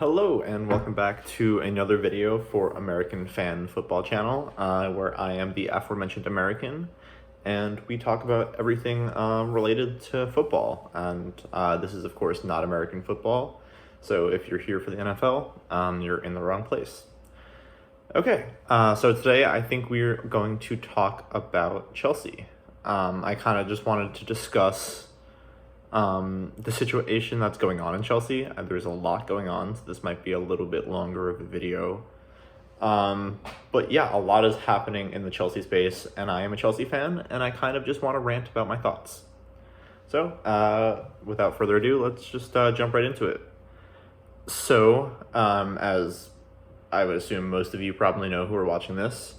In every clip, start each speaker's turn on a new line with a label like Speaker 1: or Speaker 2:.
Speaker 1: Hello and welcome back to another video for American Fan Football Channel, where I am the aforementioned American, and we talk about everything related to football. And this is, of course, not American football, so if you're here for the NFL, you're in the wrong place. Okay, so today I think we're going to talk about Chelsea. I kind of just wanted to discuss the situation that's going on in Chelsea. There's a lot going on, so this might be a little bit longer of a video. But yeah, a lot is happening in the Chelsea space, and I am a Chelsea fan, and I kind of just want to rant about my thoughts. So, without further ado, let's just jump right into it. So, as I would assume most of you probably know who are watching this,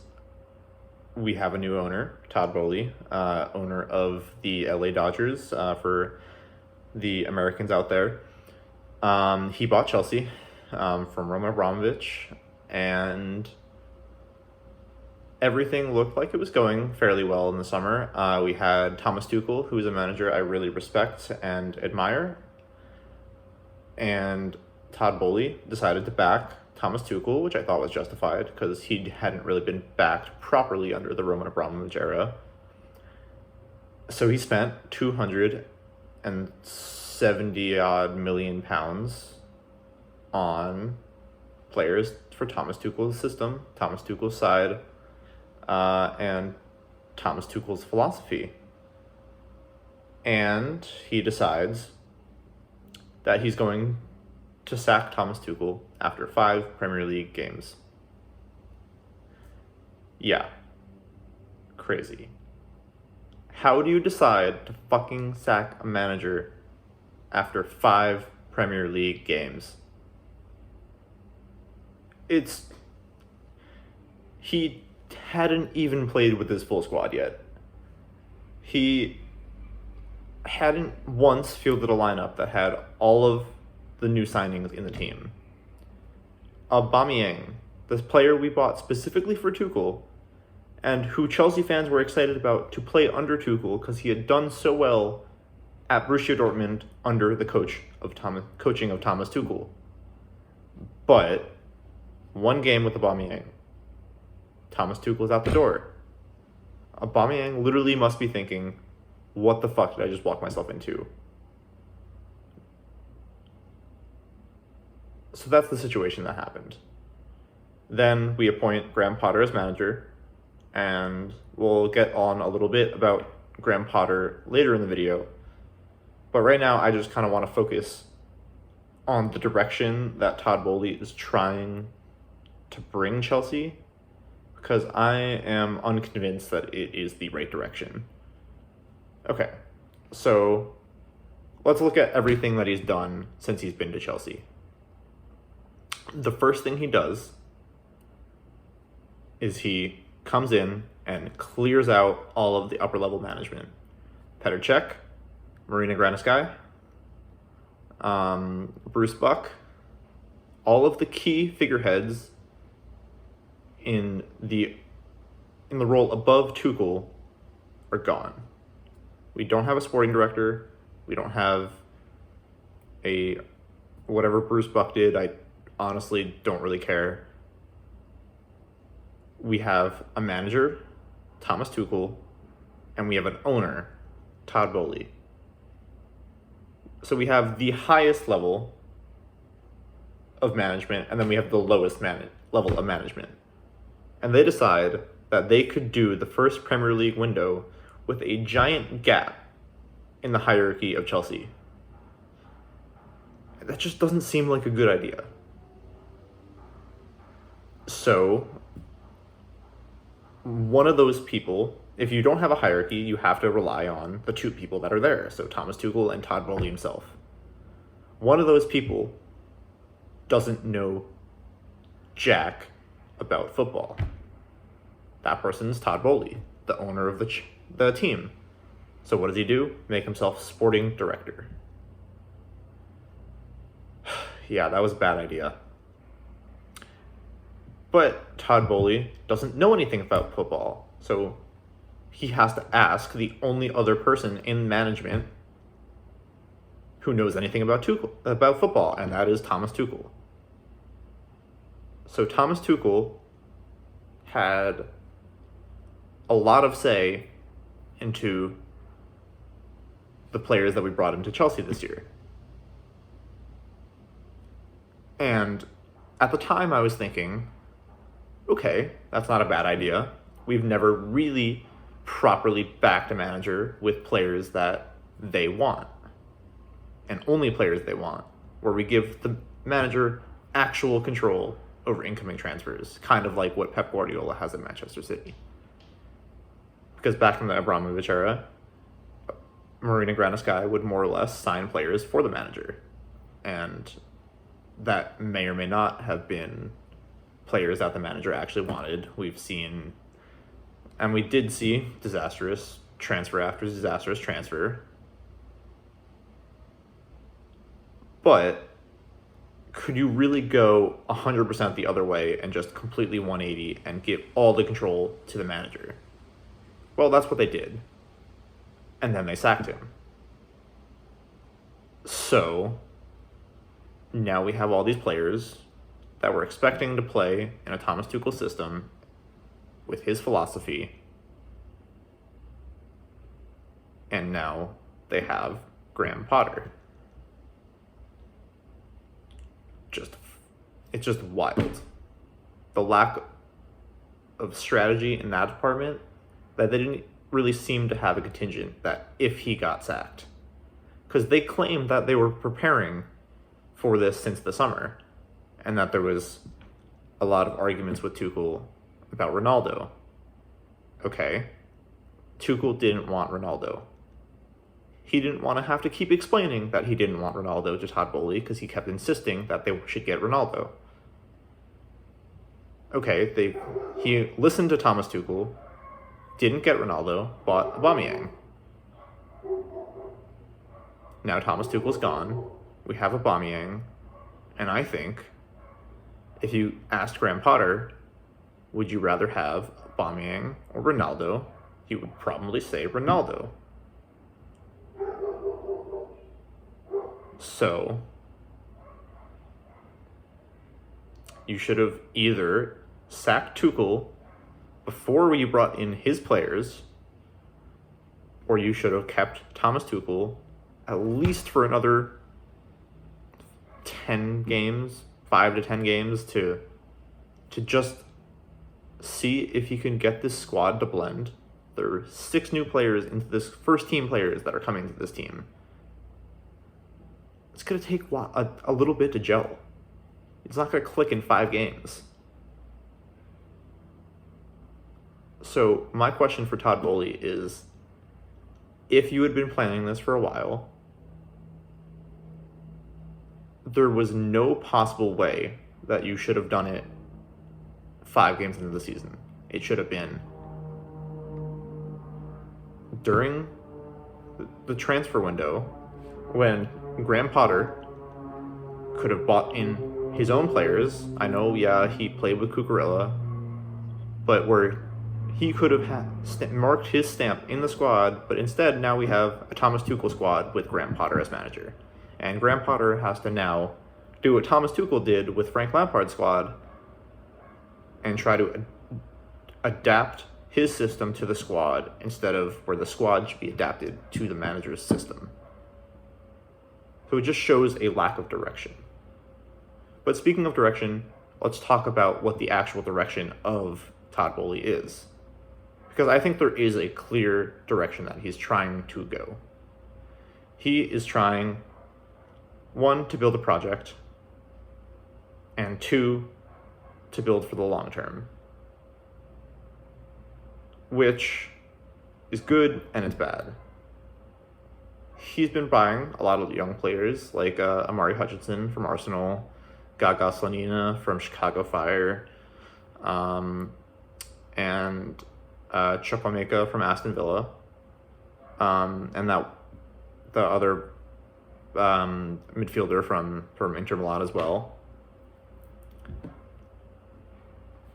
Speaker 1: we have a new owner, Todd Boehly, owner of the LA Dodgers, for the Americans out there. He bought Chelsea from Roman Abramovich, and everything looked like it was going fairly well in the summer. We had Thomas Tuchel, who is a manager I really respect and admire, and Todd Boehly decided to back Thomas Tuchel, which I thought was justified because he hadn't really been backed properly under the Roman Abramovich era. So he spent 270 odd million pounds on players for Thomas Tuchel's system, Thomas Tuchel's side, and Thomas Tuchel's philosophy. And he decides that he's going to sack Thomas Tuchel after 5 Premier League games. Yeah. Crazy. How do you decide to fucking sack a manager after 5 Premier League games? He hadn't even played with his full squad yet. He hadn't once fielded a lineup that had all of the new signings in the team. Aubameyang, this player we bought specifically for Tuchel, and who Chelsea fans were excited about to play under Tuchel because he had done so well at Borussia Dortmund under the coaching of Thomas Tuchel. But one game with Aubameyang, Thomas Tuchel is out the door. Aubameyang literally must be thinking, what the fuck did I just walk myself into? So that's the situation that happened. Then we appoint Graham Potter as manager, and we'll get on a little bit about Graham Potter later in the video. But right now, I just kind of want to focus on the direction that Todd Boehly is trying to bring Chelsea, because I am unconvinced that it is the right direction. Okay, so let's look at everything that he's done since he's been to Chelsea. The first thing he does is he comes in and clears out all of the upper level management. Petr Cech, Marina Granovsky, Bruce Buck, all of the key figureheads in the role above Tuchel are gone. We don't have a sporting director. We don't have whatever Bruce Buck did. I honestly don't really care. We have a manager, Thomas Tuchel, and we have an owner, Todd Boehly. So we have the highest level of management, and then we have the lowest level of management. And they decide that they could do the first Premier League window with a giant gap in the hierarchy of Chelsea. That just doesn't seem like a good idea. So, one of those people, if you don't have a hierarchy, you have to rely on the 2 people that are there. So Thomas Tuchel and Todd Boehly himself. One of those people doesn't know jack about football. That person's Todd Boehly, the owner of the team. So what does he do? Make himself sporting director. Yeah, that was a bad idea. But Todd Boehly doesn't know anything about football, so he has to ask the only other person in management who knows anything about football, and that is Thomas Tuchel. So Thomas Tuchel had a lot of say into the players that we brought into Chelsea this year. And at the time I was thinking, okay, that's not a bad idea. We've never really properly backed a manager with players that they want, and only players they want, where we give the manager actual control over incoming transfers, kind of like what Pep Guardiola has at Manchester City. Because back in the Abramovich era, Marina Granovskaya would more or less sign players for the manager, and that may or may not have been players that the manager actually wanted. We've seen, and we did see, disastrous transfer after disastrous transfer. But could you really go 100% the other way and just completely 180 and give all the control to the manager? Well, that's what they did. And then they sacked him. So now we have all these players that we're expecting to play in a Thomas Tuchel system with his philosophy. And now they have Graham Potter. It's just wild. The lack of strategy in that department, that they didn't really seem to have a contingent that if he got sacked. Because they claimed that they were preparing for this since the summer, and that there was a lot of arguments with Tuchel about Ronaldo. Okay, Tuchel didn't want Ronaldo. He didn't want to have to keep explaining that he didn't want Ronaldo to Todd Boehly because he kept insisting that they should get Ronaldo. Okay, he listened to Thomas Tuchel, didn't get Ronaldo, bought Aubameyang. Now Thomas Tuchel's gone, we have Aubameyang, and I think if you asked Graham Potter, would you rather have Aubameyang or Ronaldo, he would probably say Ronaldo. So you should have either sacked Tuchel before you brought in his players, or you should have kept Thomas Tuchel at least for another 10 games, 5 to 10 games, to just see if you can get this squad to blend. There are 6 new players into this, first team players that are coming to this team. It's going to take a little bit to gel. It's not going to click in 5 games. So my question for Todd Boehly is, if you had been planning this for a while, there was no possible way that you should have done it 5 games into the season. It should have been during the transfer window, when Graham Potter could have bought in his own players. I know, yeah, he played with Cucurella, but where he could have marked his stamp in the squad, but instead now we have a Thomas Tuchel squad with Graham Potter as manager. And Graham Potter has to now do what Thomas Tuchel did with Frank Lampard's squad and try to adapt his system to the squad instead of where the squad should be adapted to the manager's system. So it just shows a lack of direction. But speaking of direction, let's talk about what the actual direction of Todd Boehly is. Because I think there is a clear direction that he's trying to go. He is trying, 1, to build a project, and 2, to build for the long term. Which is good and it's bad. He's been buying a lot of young players like Amari Hutchinson from Arsenal, Gaga Slonina from Chicago Fire, and Chukwuemeka from Aston Villa, and the other midfielder from Inter Milan as well.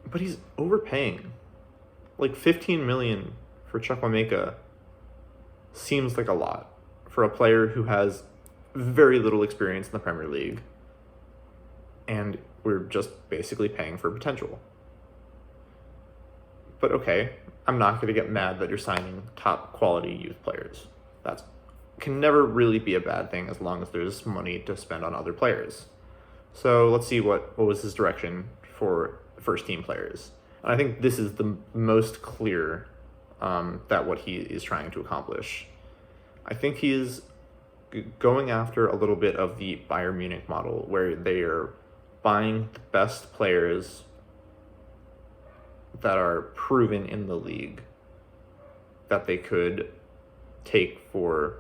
Speaker 1: But he's overpaying. Like 15 million for Chukwuemeka seems like a lot for a player who has very little experience in the Premier League and we're just basically paying for potential. But okay, I'm not going to get mad that you're signing top quality youth players. That can never really be a bad thing as long as there's money to spend on other players. So let's see what was his direction for first team players. And I think this is the most clear that what he is trying to accomplish. I think he is going after a little bit of the Bayern Munich model, where they are buying the best players that are proven in the league that they could take for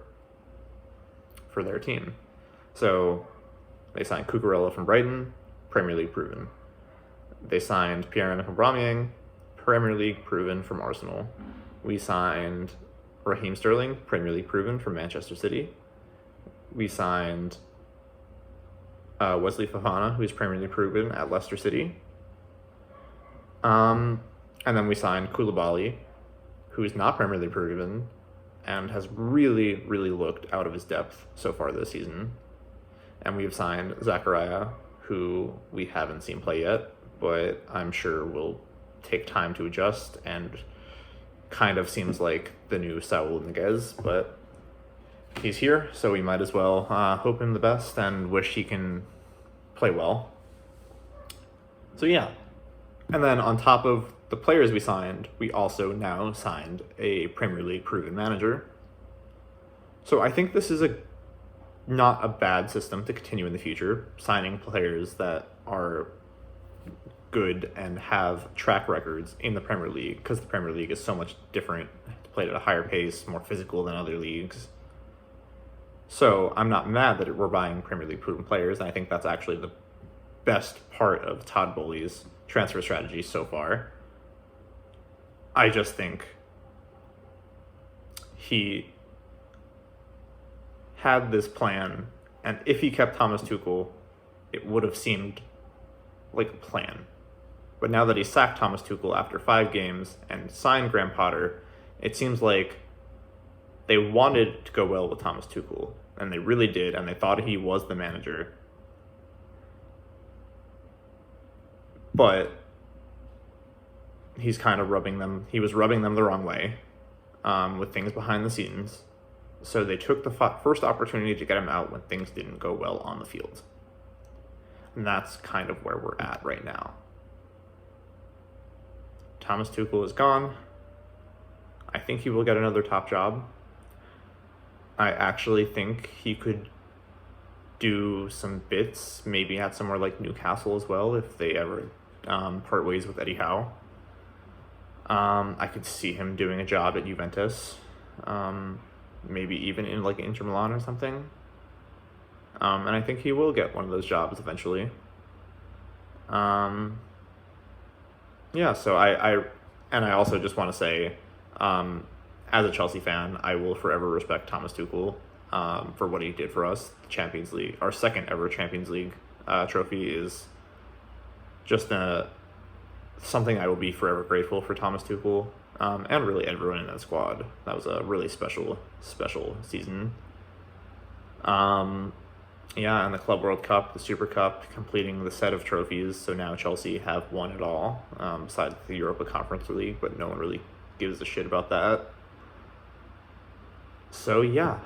Speaker 1: their team. So they signed Cucurella from Brighton, Premier League proven. They signed Pierre-Emerick Aubameyang, Premier League proven from Arsenal. We signed Raheem Sterling, Premier League proven from Manchester City. We signed Wesley Fofana, who's Premier League proven at Leicester City. And then we signed Koulibaly, who is not Premier League proven and has really, really looked out of his depth so far this season. And we've signed Zakaria, who we haven't seen play yet, but I'm sure will take time to adjust and kind of seems like the new Saul Niguez, but he's here, so we might as well hope him the best and wish he can play well. So yeah. And then on top of the players we signed, we also now signed a Premier League proven manager. So I think this is not a bad system to continue in the future, signing players that are good and have track records in the Premier League, because the Premier League is so much different, played at a higher pace, more physical than other leagues. So I'm not mad that we're buying Premier League proven players, and I think that's actually the best part of Todd Boehly's transfer strategy so far. I just think he had this plan, and if he kept Thomas Tuchel, it would have seemed like a plan. But now that he sacked Thomas Tuchel after 5 games and signed Graham Potter, it seems like they wanted to go well with Thomas Tuchel, and they really did, and they thought he was the manager. But he's kind of rubbing them the wrong way with things behind the scenes. So they took the first opportunity to get him out when things didn't go well on the field. And that's kind of where we're at right now. Thomas Tuchel is gone. I think he will get another top job. I actually think he could do some bits, maybe at somewhere like Newcastle as well, if they ever part ways with Eddie Howe. I could see him doing a job at Juventus, maybe even in like Inter Milan or something. And I think he will get one of those jobs eventually. Yeah, so I also just want to say, as a Chelsea fan, I will forever respect Thomas Tuchel for what he did for us. The Champions League, our second ever Champions League trophy, is just something I will be forever grateful for Thomas Tuchel, and really everyone in that squad. That was a really special season. Yeah, and the Club World Cup, the Super Cup, completing the set of trophies. So now Chelsea have won it all, besides the Europa Conference League, but no one really gives a shit about that. So yeah.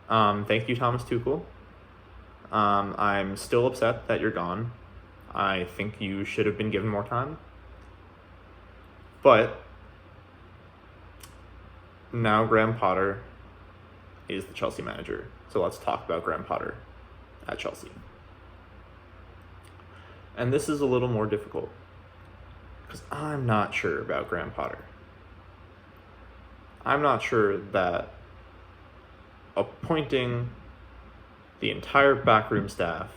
Speaker 1: Thank you, Thomas Tuchel. I'm still upset that you're gone. I think you should have been given more time. But now Graham Potter is the Chelsea manager. So let's talk about Graham Potter at Chelsea. And this is a little more difficult because I'm not sure about Graham Potter. I'm not sure that appointing the entire backroom staff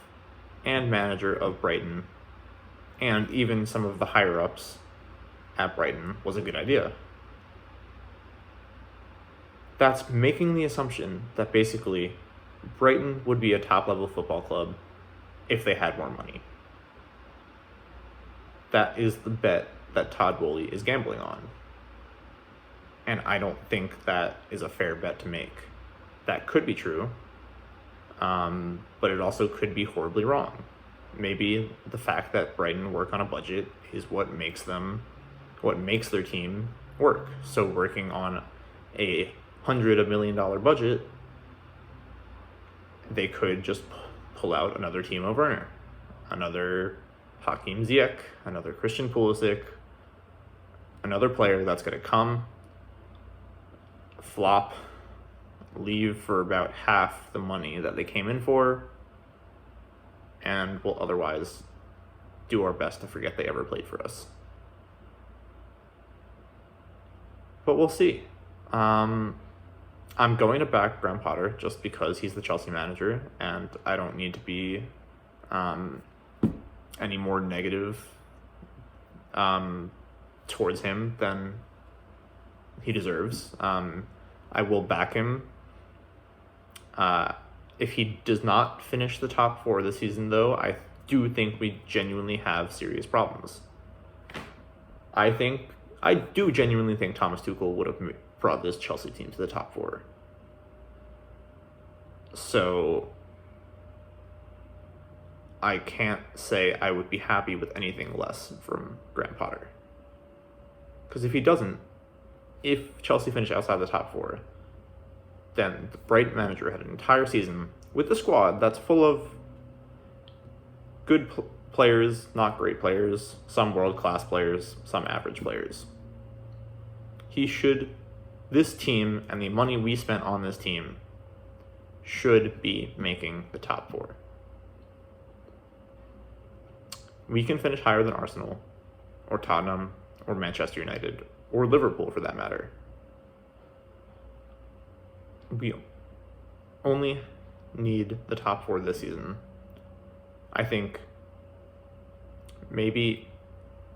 Speaker 1: and manager of Brighton and even some of the higher-ups at Brighton was a good idea. That's making the assumption that basically Brighton would be a top-level football club if they had more money. That is the bet that Todd Boehly is gambling on. And I don't think that is a fair bet to make. That could be true, but it also could be horribly wrong. maybe the fact that Brighton work on a budget is what makes their team work. So working on a $100 million budget, they could just pull out another Timo Werner, another Hakim Ziyech, another Christian Pulisic, another player that's going to come, flop, leave for about half the money that they came in for, and will otherwise do our best to forget they ever played for us. But we'll see. I'm going to back Graham Potter just because he's the Chelsea manager, and I don't need to be any more negative towards him than he deserves. I will back him. If he does not finish the top four this season, though, I do think we genuinely have serious problems. I do genuinely think Thomas Tuchel would have brought this Chelsea team to the top four. So I can't say I would be happy with anything less from Graham Potter. Because if Chelsea finish outside the top four, then the Brighton manager had an entire season with a squad that's full of good players, not great players, some world-class players, some average players. This team and the money we spent on this team should be making the top four. We can finish higher than Arsenal, or Tottenham, or Manchester United, or Liverpool for that matter. We only need the top four this season. I think maybe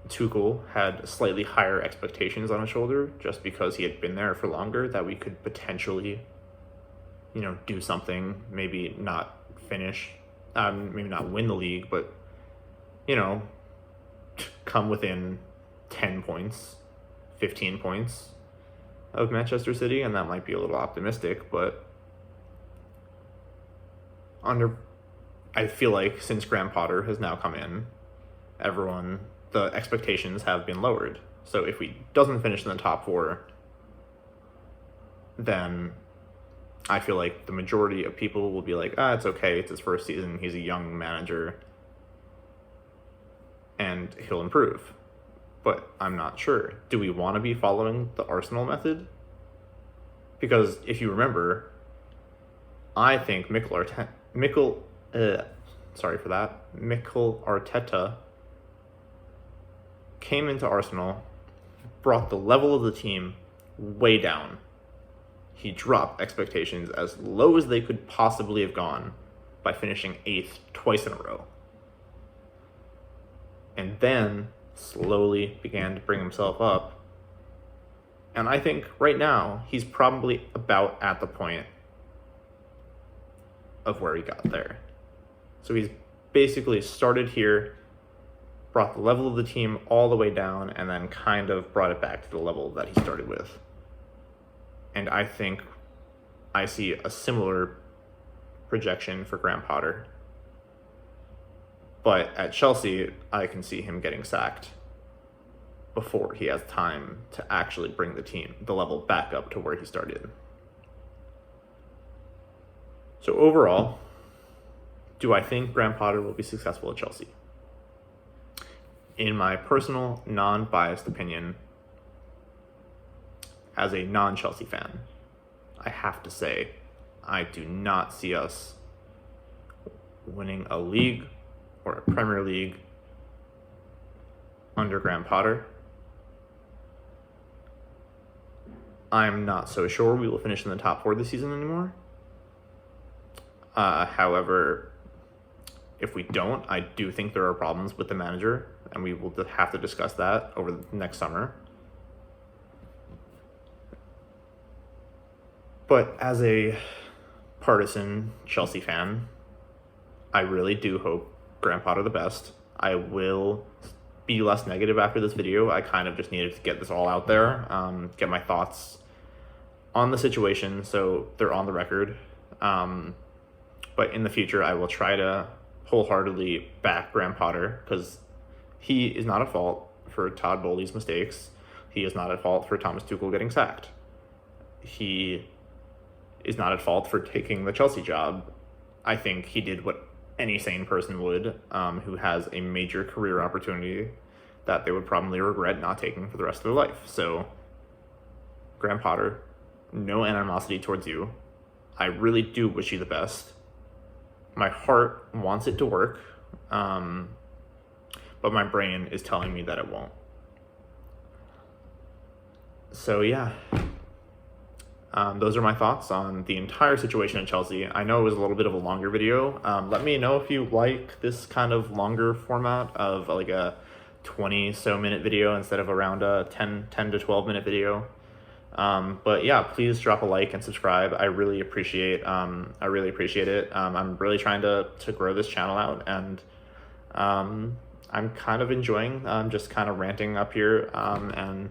Speaker 1: Tuchel had slightly higher expectations on his shoulder just because he had been there for longer, that we could potentially, do something, maybe not finish, maybe not win the league, but, come within 10 points, 15 points of Manchester City, and that might be a little optimistic, but I feel like since Graham Potter has now come in, the expectations have been lowered. So if he doesn't finish in the top four, then I feel like the majority of people will be like, it's okay, it's his first season, he's a young manager, and he'll improve. But I'm not sure. Do we want to be following the Arsenal method? Because if you remember, I think Mikel Arteta came into Arsenal, brought the level of the team way down. He dropped expectations as low as they could possibly have gone by finishing 8th twice in a row. And then slowly began to bring himself up. And I think right now he's probably about at the point of where he got there. So he's basically started here, brought the level of the team all the way down, and then kind of brought it back to the level that he started with. And I think I see a similar projection for Graham Potter. But at Chelsea, I can see him getting sacked before he has time to actually bring the level back up to where he started. So overall, do I think Graham Potter will be successful at Chelsea? In my personal, non-biased opinion, as a non-Chelsea fan, I have to say I do not see us winning a league or a Premier League under Graham Potter. I'm not so sure we will finish in the top four this season anymore. However, if we don't, I do think there are problems with the manager, and we will have to discuss that over the next summer. But as a partisan Chelsea fan, I really do hope Graham Potter the best. I will be less negative after this video. I kind of just needed to get this all out there, get my thoughts on the situation so they're on the record. But in the future, I will try to wholeheartedly back Graham Potter, because he is not at fault for Todd Boehly's mistakes. He is not at fault for Thomas Tuchel getting sacked. He is not at fault for taking the Chelsea job. I think he did what any sane person would, who has a major career opportunity that they would probably regret not taking for the rest of their life. So, Graham Potter, no animosity towards you. I really do wish you the best. My heart wants it to work, but my brain is telling me that it won't. So yeah, those are my thoughts on the entire situation at Chelsea. I know it was a little bit of a longer video. Let me know if you like this kind of longer format of like a 20 minute video instead of around a 10 to 12 minute video. But yeah, please drop a like and subscribe. I really appreciate it. I'm really trying to grow this channel out, and I'm kind of enjoying just kind of ranting up here and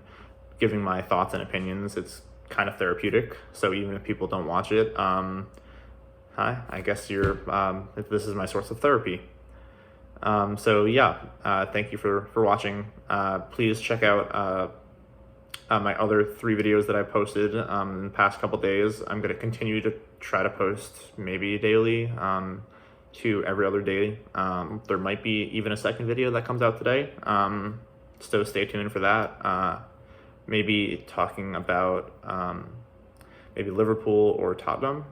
Speaker 1: giving my thoughts and opinions. It's kind of therapeutic. So even if people don't watch it, hi, I guess this is my source of therapy. So yeah, thank you for watching. Please check out my other 3 videos that I posted in the past couple days. I'm going to continue to try to post maybe daily to every other day. There might be even a second video that comes out today, so stay tuned for that. Maybe talking about maybe Liverpool or Tottenham.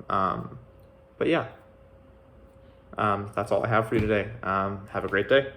Speaker 1: But yeah, that's all I have for you today. Have a great day.